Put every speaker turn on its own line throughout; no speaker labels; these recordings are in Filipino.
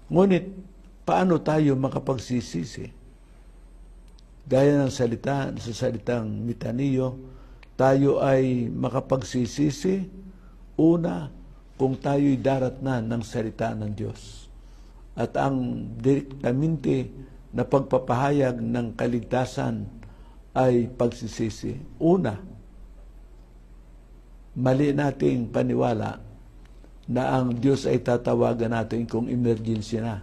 Ngunit, paano tayo makapagsisisi? Gaya ng sa salitang metanoia, tayo ay makapagsisisi, una, kung tayo'y daratnan ng salita ng Diyos. At ang direktamente na pagpapahayag ng kaligtasan ay pagsisisi. Una, mali nating paniwala na ang Diyos ay tatawagan natin kung emergency na.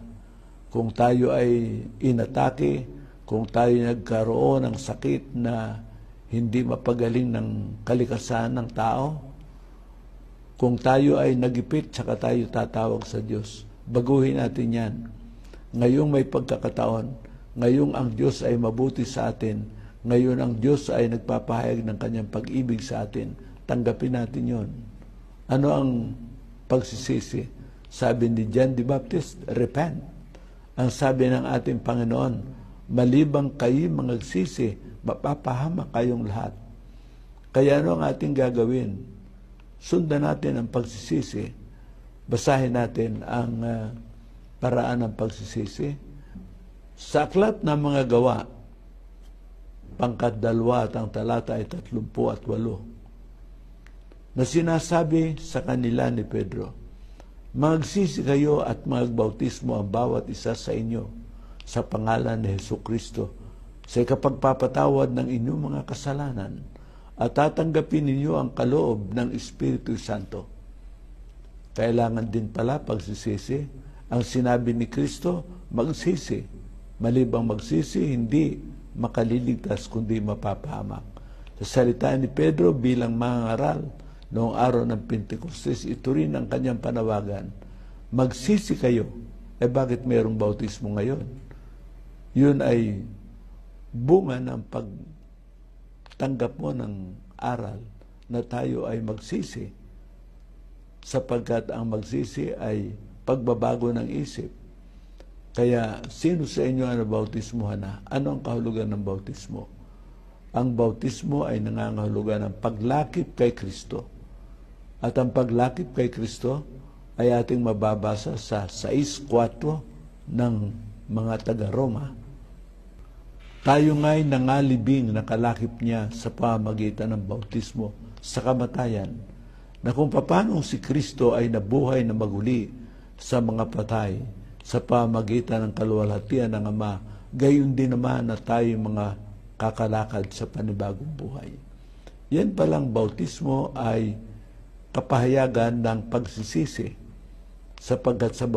Kung tayo ay inatake, kung tayo nagkaroon ng sakit na hindi mapagaling ng kalikasan ng tao, kung tayo ay nagipit, saka tayo tatawag sa Diyos. Baguhin natin yan. Ngayong may pagkakataon, ngayong ang Diyos ay mabuti sa atin, ngayon ang Diyos ay nagpapahayag ng kanyang pag-ibig sa atin, tanggapin natin yon. Ano ang pagsisisi? Sabi ni John the Baptist, repent. Ang sabi ng ating Panginoon, malibang kayo magsisi, mapapahamak kayong lahat. Kaya ano ang ating gagawin? Sundan natin ang pagsisisi. Basahin natin ang paraan ng pagsisisi. Sa aklat ng mga gawa, pangkat 2 at ang talata ay 38, na sinasabi sa kanila ni Pedro, magsisi kayo at magbautismo ang bawat isa sa inyo sa pangalan ni Jesucristo sa ikapagpapatawad ng inyong mga kasalanan at tatanggapin ninyo ang kaloob ng Espiritu Santo. Kailangan din pala pagsisisi. Ang sinabi ni Kristo, magsisi. Malibang magsisi, hindi makaliligtas kundi mapapahamak. Sa salita ni Pedro bilang mangangaral noong araw ng Pentecostes, ito rin ang kanyang panawagan. Magsisi kayo. Bakit mayroong bautismo ngayon? Yun ay bunga ng pagtanggap mo ng aral na tayo ay magsisi, sapagkat ang magsisi ay pagbabago ng isip. Kaya sino sa inyo ang bautismuhan na? Ano ang kahulugan ng bautismo? Ang bautismo ay nangangahulugan ng paglakip kay Kristo. At ang paglakip kay Kristo ay ating mababasa sa 6:4 ng mga taga-Roma. Tayo nga'y nangalibing nakalakip niya sa pamamagitan ng bautismo sa kamatayan, na kung paano si Kristo ay nabuhay na maguli sa mga patay sa pamamagitan ng kaluwalhatian ng Ama, gayon din naman na tayo mga kakalakad sa panibagong buhay. Yan palang bautismo ay kapahayagan ng pagsisisi, sapagkat sa